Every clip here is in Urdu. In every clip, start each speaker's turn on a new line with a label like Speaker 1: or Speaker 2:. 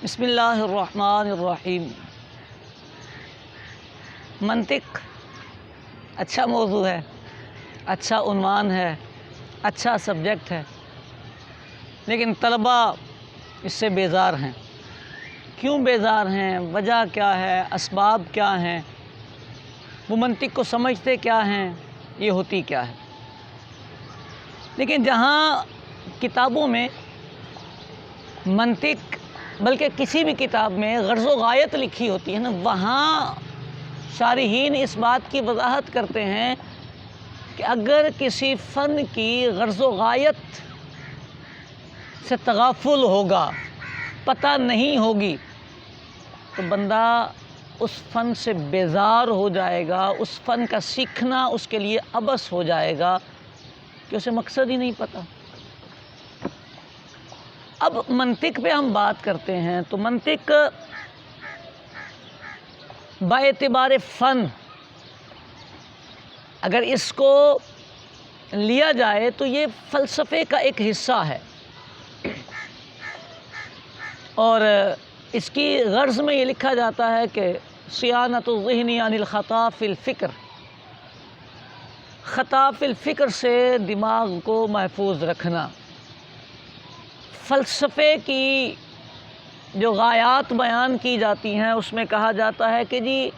Speaker 1: بسم اللہ الرحمن الرحیم۔ منطق اچھا موضوع ہے، اچھا عنوان ہے، اچھا سبجیکٹ ہے، لیکن طلباء اس سے بیزار ہیں۔ کیوں بیزار ہیں؟ وجہ کیا ہے؟ اسباب کیا ہیں؟ وہ منطق کو سمجھتے کیا ہیں؟ یہ ہوتی کیا ہے؟ لیکن جہاں کتابوں میں منطق، بلکہ کسی بھی کتاب میں غرض و غایت لکھی ہوتی ہے نا، وہاں شارحین اس بات کی وضاحت کرتے ہیں کہ اگر کسی فن کی غرض و غایت سے تغافل ہوگا، پتہ نہیں ہوگی، تو بندہ اس فن سے بیزار ہو جائے گا، اس فن کا سیکھنا اس کے لیے عبث ہو جائے گا کہ اسے مقصد ہی نہیں پتہ۔ اب منطق پہ ہم بات کرتے ہیں تو منطق باعتبار فن اگر اس کو لیا جائے تو یہ فلسفے کا ایک حصہ ہے، اور اس کی غرض میں یہ لکھا جاتا ہے کہ صیانۃ الذہن عن الخطا فی الفکر، خطا فی الفکر سے دماغ کو محفوظ رکھنا۔ فلسفے کی جو غایات بیان کی جاتی ہیں اس میں کہا جاتا ہے کہ جی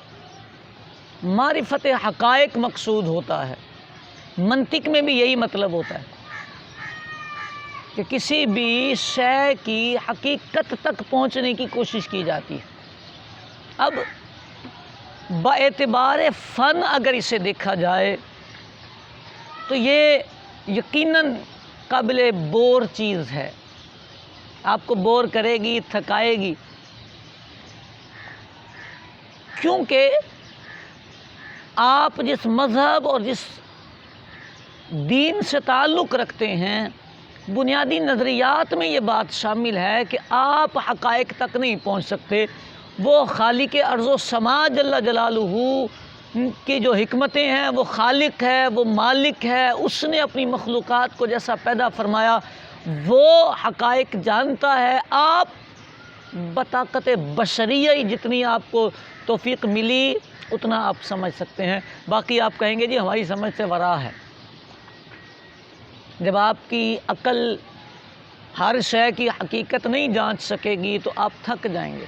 Speaker 1: معرفت حقائق مقصود ہوتا ہے۔ منطق میں بھی یہی مطلب ہوتا ہے کہ کسی بھی شے کی حقیقت تک پہنچنے کی کوشش کی جاتی ہے۔ اب باعتبار فن اگر اسے دیکھا جائے تو یہ یقیناً قابل بور چیز ہے، آپ کو بور کرے گی، تھکائے گی، کیونکہ آپ جس مذہب اور جس دین سے تعلق رکھتے ہیں، بنیادی نظریات میں یہ بات شامل ہے کہ آپ حقائق تک نہیں پہنچ سکتے۔ وہ خالق ارض و سما جل جلالہ کی جو حکمتیں ہیں، وہ خالق ہے، وہ مالک ہے، اس نے اپنی مخلوقات کو جیسا پیدا فرمایا وہ حقائق جانتا ہے۔ آپ بطاقت بشریہ جتنی آپ کو توفیق ملی اتنا آپ سمجھ سکتے ہیں، باقی آپ کہیں گے جی ہماری سمجھ سے ورا ہے۔ جب آپ کی عقل ہر شے کی حقیقت نہیں جانچ سکے گی تو آپ تھک جائیں گے۔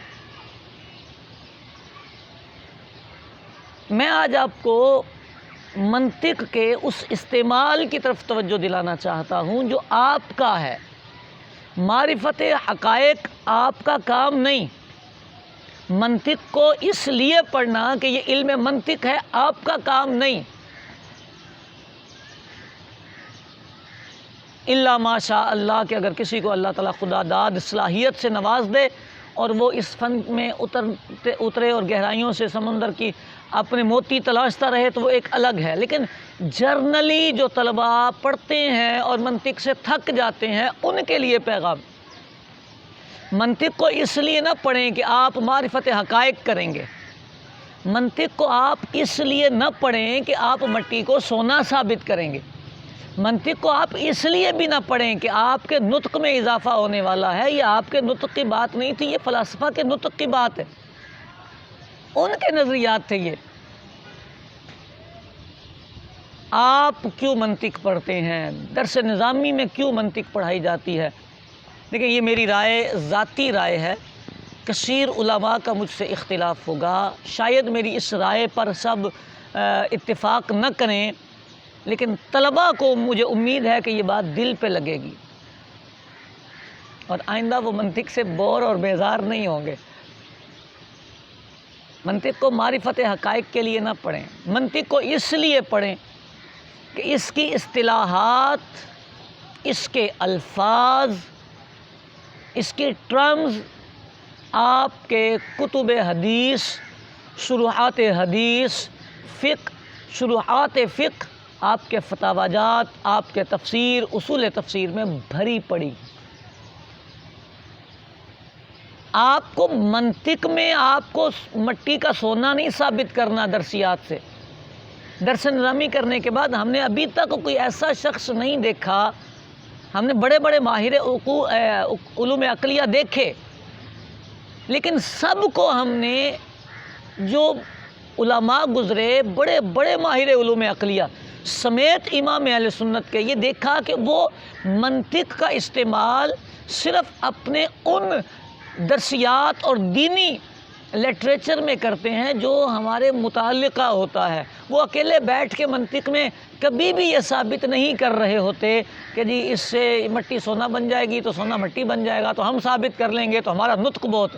Speaker 1: میں آج آپ کو منطق کے اس استعمال کی طرف توجہ دلانا چاہتا ہوں جو آپ کا ہے۔ معرفت حقائق آپ کا کام نہیں، منطق کو اس لیے پڑھنا کہ یہ علم منطق ہے آپ کا کام نہیں۔ الا ماشاء اللہ کہ اگر کسی کو اللہ تعالیٰ خدا داد صلاحیت سے نواز دے اور وہ اس فن میں اترے اور گہرائیوں سے سمندر کی اپنے موتی تلاشتا رہے تو وہ ایک الگ ہے، لیکن جرنلی جو طلباء پڑھتے ہیں اور منطق سے تھک جاتے ہیں ان کے لیے پیغام، منطق کو اس لیے نہ پڑھیں کہ آپ معرفت حقائق کریں گے، منطق کو آپ اس لیے نہ پڑھیں کہ آپ مٹی کو سونا ثابت کریں گے، منطق کو آپ اس لیے بھی نہ پڑھیں کہ آپ کے نطق میں اضافہ ہونے والا ہے۔ یہ آپ کے نطق کی بات نہیں تھی، یہ فلاسفہ کے نطق کی بات ہے، ان کے نظریات تھے یہ۔ آپ کیوں منطق پڑھتے ہیں؟ درس نظامی میں کیوں منطق پڑھائی جاتی ہے؟ لیکن یہ میری رائے، ذاتی رائے ہے، کثیر علماء کا مجھ سے اختلاف ہوگا، شاید میری اس رائے پر سب اتفاق نہ کریں، لیکن طلباء کو مجھے امید ہے کہ یہ بات دل پہ لگے گی اور آئندہ وہ منطق سے بور اور بیزار نہیں ہوں گے۔ منطق کو معرفت حقائق کے لیے نہ پڑھیں، منطق کو اس لیے پڑھیں کہ اس کی اصطلاحات، اس کے الفاظ، اس کی ٹرمز آپ کے کتب حدیث، شروحات حدیث، شروحات فقہ، آپ کے فتاوی جات، آپ کے تفسیر، اصول تفسیر میں بھری پڑی۔ آپ کو منطق میں آپ کو مٹی کا سونا نہیں ثابت کرنا درسیات سے۔ درس نظامی کرنے کے بعد ہم نے ابھی تک کوئی ایسا شخص نہیں دیکھا، ہم نے بڑے بڑے ماہر علوم عقلیہ دیکھے لیکن سب کو ہم نے جو علماء گزرے بڑے بڑے ماہر علوم عقلیہ سمیت امام اہل سنت کے، یہ دیکھا کہ وہ منطق کا استعمال صرف اپنے ان درسیات اور دینی لٹریچر میں کرتے ہیں جو ہمارے متعلقہ ہوتا ہے۔ وہ اکیلے بیٹھ کے منطق میں کبھی بھی یہ ثابت نہیں کر رہے ہوتے کہ جی اس سے مٹی سونا بن جائے گی تو سونا مٹی بن جائے گا تو ہم ثابت کر لیں گے تو ہمارا نطق بہت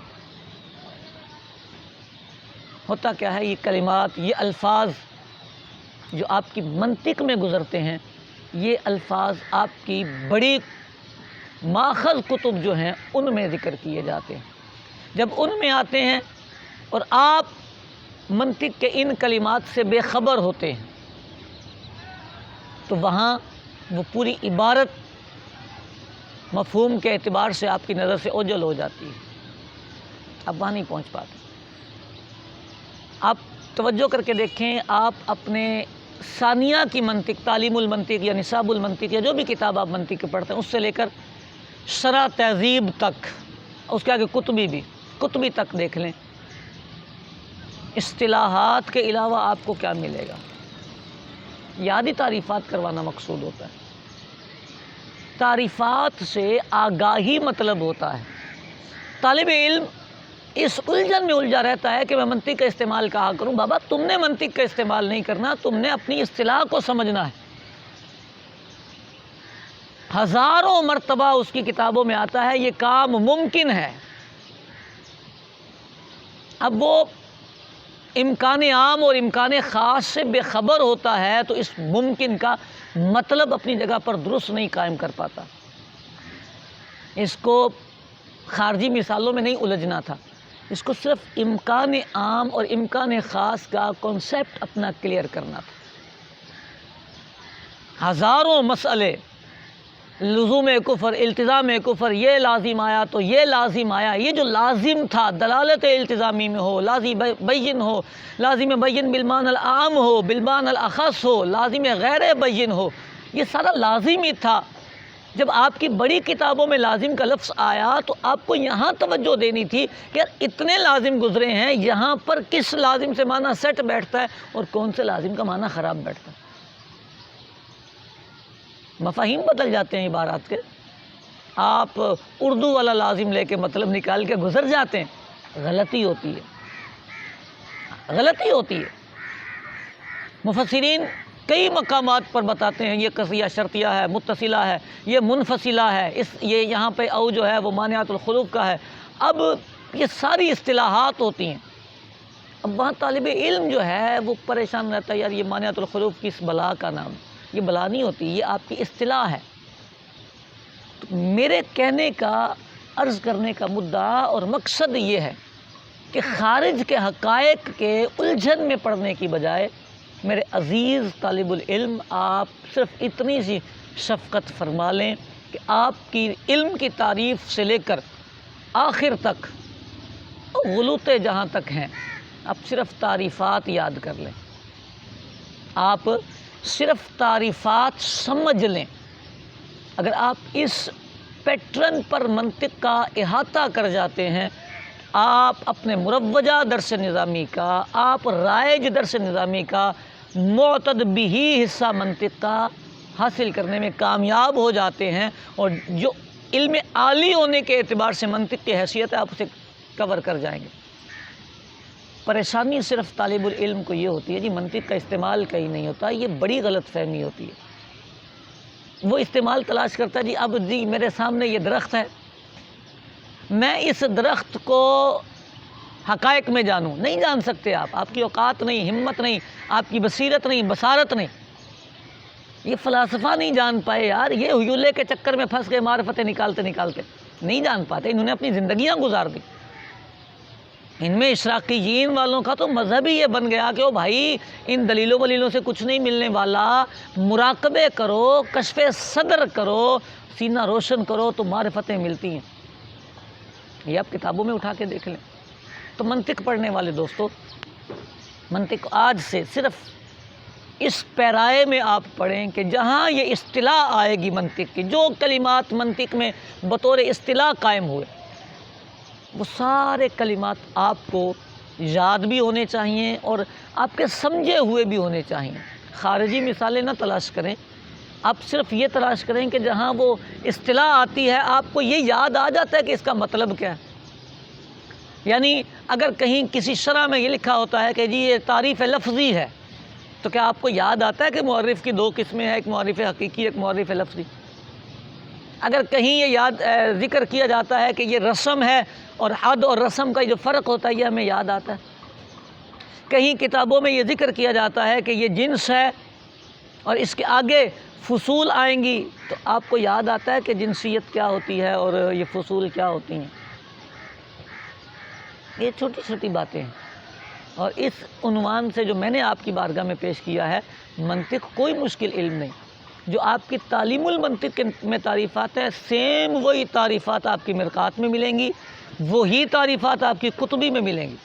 Speaker 1: ہوتا کیا ہے، یہ کلمات، یہ الفاظ جو آپ کی منطق میں گزرتے ہیں، یہ الفاظ آپ کی بڑی ماخذ کتب جو ہیں ان میں ذکر کیے جاتے ہیں۔ جب ان میں آتے ہیں اور آپ منطق کے ان کلمات سے بے خبر ہوتے ہیں تو وہاں وہ پوری عبارت مفہوم کے اعتبار سے آپ کی نظر سے اوجھل ہو جاتی ہے، آپ وہاں نہیں پہنچ پاتے۔ آپ توجہ کر کے دیکھیں، آپ اپنے ثانیہ کی منطق، تعلیم المنطق یا نصاب المنطق یا جو بھی کتاب آپ منطق کے پڑھتے ہیں، اس سے لے کر شرح تہذیب تک، اس کے آگے کتبی تک دیکھ لیں، اصطلاحات کے علاوہ آپ کو کیا ملے گا؟ یادی تعریفات کروانا مقصود ہوتا ہے، تعریفات سے آگاہی مطلب ہوتا ہے۔ طالب علم اس الجھن میں الجھا رہتا ہے کہ میں منطق کا استعمال کہا کروں۔ بابا تم نے منطق کا استعمال نہیں کرنا، تم نے اپنی اصطلاح کو سمجھنا ہے۔ ہزاروں مرتبہ اس کی کتابوں میں آتا ہے یہ کام ممکن ہے، اب وہ امکان عام اور امکان خاص سے بے خبر ہوتا ہے تو اس ممکن کا مطلب اپنی جگہ پر درست نہیں قائم کر پاتا۔ اس کو خارجی مثالوں میں نہیں الجھنا تھا، اس کو صرف امکان عام اور امکان خاص کا کنسیپٹ اپنا کلیئر کرنا تھا۔ ہزاروں مسئلے، لزوم کفر، التزام کفر، یہ لازم آیا تو یہ لازم آیا، یہ جو لازم تھا دلالت التزامی میں ہو، لازم بین ہو، لازم بین بالمان العام ہو، بالمان الاخص ہو، لازم غیر بین ہو، یہ سارا لازم ہی تھا۔ جب آپ کی بڑی کتابوں میں لازم کا لفظ آیا تو آپ کو یہاں توجہ دینی تھی کہ یار اتنے لازم گزرے ہیں، یہاں پر کس لازم سے معنی سیٹ بیٹھتا ہے اور کون سے لازم کا معنی خراب بیٹھتا ہے۔ مفاہیم بدل جاتے ہیں عبارات کے، آپ اردو والا لازم لے کے مطلب نکال کے گزر جاتے ہیں، غلطی ہوتی ہے۔ مفسرین کئی مقامات پر بتاتے ہیں یہ قضیہ شرطیہ ہے، متصلہ ہے، یہ منفصلہ ہے، یہ یہاں پہ او جو ہے وہ مانعات الخلوف کا ہے۔ اب یہ ساری اصطلاحات ہوتی ہیں، اب وہاں طالب علم جو ہے وہ پریشان رہتا ہے، یار یہ مانعات الخلوف کی اس بلا کا نام، یہ بلا نہیں ہوتی، یہ آپ کی اصطلاح ہے۔ تو میرے کہنے کا، عرض کرنے کا مدعا اور مقصد یہ ہے کہ خارج کے حقائق کے الجھن میں پڑنے کی بجائے میرے عزیز طالب العلم آپ صرف اتنی سی شفقت فرما لیں کہ آپ کی علم کی تعریف سے لے کر آخر تک غلوطیں جہاں تک ہیں آپ صرف تعریفات یاد کر لیں، آپ صرف تعریفات سمجھ لیں۔ اگر آپ اس پیٹرن پر منطق کا احاطہ کر جاتے ہیں، آپ اپنے مروجہ درس نظامی کا، آپ رائج درس نظامی کا، معتد بھی حصہ منطق کا حاصل کرنے میں کامیاب ہو جاتے ہیں، اور جو علم عالی ہونے کے اعتبار سے منطق کی حیثیت ہے آپ اسے کور کر جائیں گے۔ پریشانی صرف طالب العلم کو یہ ہوتی ہے جی منطق کا استعمال کہیں نہیں ہوتا، یہ بڑی غلط فہمی ہوتی ہے۔ وہ استعمال تلاش کرتا ہے جی اب جی میرے سامنے یہ درخت ہے، میں اس درخت کو حقائق میں جانوں، نہیں جان سکتے آپ کی اوقات نہیں، ہمت نہیں، آپ کی بصیرت نہیں، بصارت نہیں، یہ فلاسفہ نہیں جان پائے یار، یہ حیولے کے چکر میں پھنس گئے، معرفتیں نکالتے نہیں جان پاتے، انہوں نے اپنی زندگیاں گزار دی۔ ان میں اشراقیین والوں کا تو مذہب ہی یہ بن گیا کہ او بھائی ان دلیلوں ولیلوں سے کچھ نہیں ملنے والا، مراقبے کرو، کشف صدر کرو، سینہ روشن کرو تو معرفتیں ملتی ہیں۔ یہ آپ کتابوں میں اٹھا کے دیکھ لیں۔ تو منطق پڑھنے والے دوستو، منطق آج سے صرف اس پیرائے میں آپ پڑھیں کہ جہاں یہ اصطلاح آئے گی منطق کی، جو کلمات منطق میں بطور اصطلاح قائم ہوئے، وہ سارے کلمات آپ کو یاد بھی ہونے چاہیے اور آپ کے سمجھے ہوئے بھی ہونے چاہیے۔ خارجی مثالیں نہ تلاش کریں، آپ صرف یہ تلاش کریں کہ جہاں وہ اصطلاح آتی ہے آپ کو یہ یاد آ جاتا ہے کہ اس کا مطلب کیا ہے۔ یعنی اگر کہیں کسی شرح میں یہ لکھا ہوتا ہے کہ جی یہ تعریف لفظی ہے، تو کیا آپ کو یاد آتا ہے کہ معرف کی دو قسمیں ہیں، ایک معرف حقیقی، ایک معرف لفظی؟ اگر کہیں یہ ذکر کیا جاتا ہے کہ یہ رسم ہے اور حد اور رسم کا جو فرق ہوتا ہے یہ ہمیں یاد آتا ہے۔ کہیں کتابوں میں یہ ذکر کیا جاتا ہے کہ یہ جنس ہے اور اس کے آگے فصول آئیں گی، تو آپ کو یاد آتا ہے کہ جنسیت کیا ہوتی ہے اور یہ فصول کیا ہوتی ہیں۔ یہ چھوٹی چھوٹی باتیں ہیں، اور اس عنوان سے جو میں نے آپ کی بارگاہ میں پیش کیا ہے، منطق کوئی مشکل علم نہیں۔ جو آپ کی تعلیم المنطق میں تعریفات ہیں، سیم وہی تعریفات آپ کی مرقات میں ملیں گی، وہی تعریفات آپ کی قطبی میں ملیں گی۔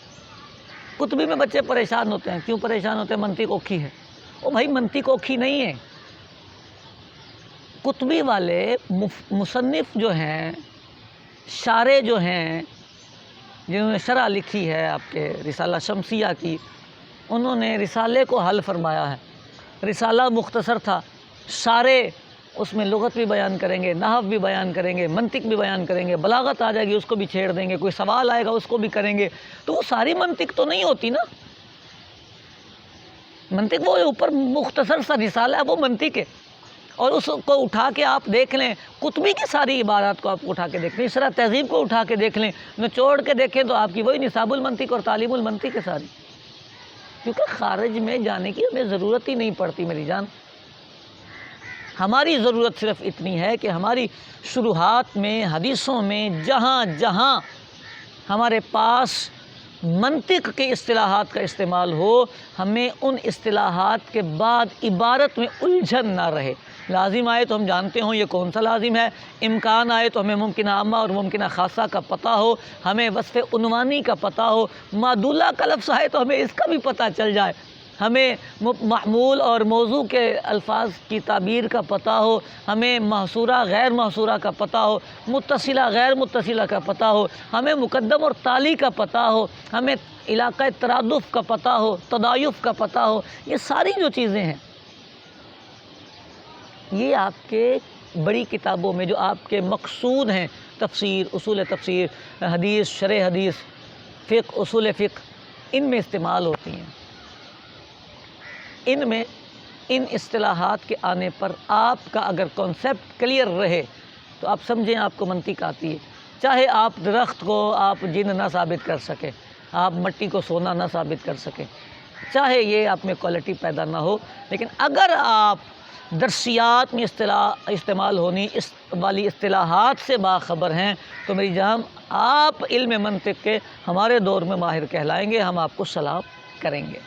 Speaker 1: قطبی میں بچے پریشان ہوتے ہیں، کیوں پریشان ہوتے ہیں؟ منطق اوکھی ہے۔ او بھائی منطق اوکھی نہیں ہے۔ قطبی والے مصنف جو ہیں، شارح جو ہیں، جنہوں نے شرح لکھی ہے آپ کے رسالہ شمسیہ کی، انہوں نے رسالے کو حل فرمایا ہے۔ رسالہ مختصر تھا، شارح اس میں لغت بھی بیان کریں گے، نحو بھی بیان کریں گے، منطق بھی بیان کریں گے، بلاغت آ جائے گی اس کو بھی چھیڑ دیں گے، کوئی سوال آئے گا اس کو بھی کریں گے، تو وہ ساری منطق تو نہیں ہوتی نا۔ منطق وہ اوپر مختصر سا رسالہ ہے، وہ منطق ہے، اور اس کو اٹھا کے آپ دیکھ لیں، قطبی کی ساری عبارات کو آپ اٹھا کے دیکھ لیں، شرح تہذیب کو اٹھا کے دیکھ لیں، نچوڑ کے دیکھیں تو آپ کی وہی نصاب المنطق اور تعلیم المنطق ہے ساری۔ کیونکہ خارج میں جانے کی ہمیں ضرورت ہی نہیں پڑتی میری جان۔ ہماری ضرورت صرف اتنی ہے کہ ہماری شروحات میں، حدیثوں میں جہاں جہاں ہمارے پاس منطق کے اصطلاحات کا استعمال ہو، ہمیں ان اصطلاحات کے بعد عبارت میں الجھن نہ رہے۔ لازم آئے تو ہم جانتے ہوں یہ کون سا لازم ہے، امکان آئے تو ہمیں ممکنہ عامہ اور ممکنہ خاصہ کا پتہ ہو، ہمیں وصف عنوانی کا پتہ ہو، معدولہ کا لفظ آئے تو ہمیں اس کا بھی پتہ چل جائے، ہمیں محمول اور موضوع کے الفاظ کی تعبیر کا پتہ ہو، ہمیں محصورہ غیر محصورہ کا پتہ ہو، متصلہ غیر متصلہ کا پتہ ہو، ہمیں مقدم اور تالی کا پتہ ہو، ہمیں علاقہ ترادف کا پتہ ہو، تضایف کا پتہ ہو۔ یہ ساری جو چیزیں ہیں، یہ آپ کے بڑی کتابوں میں جو آپ کے مقصود ہیں، تفسیر، اصول تفسیر، حدیث، شرح حدیث، فقہ، اصول فقہ، ان میں استعمال ہوتی ہیں۔ ان میں ان اصطلاحات کے آنے پر آپ کا اگر کانسیپٹ کلیئر رہے تو آپ سمجھیں آپ کو منطق آتی ہے۔ چاہے آپ درخت کو آپ جن نہ ثابت کر سکیں، آپ مٹی کو سونا نہ ثابت کر سکیں، چاہے یہ آپ میں کوالٹی پیدا نہ ہو، لیکن اگر آپ درسیات میں استعمال ہونے والی اصطلاحات سے باخبر ہیں تو میری جان آپ علم منطق کے ہمارے دور میں ماہر کہلائیں گے، ہم آپ کو سلام کریں گے۔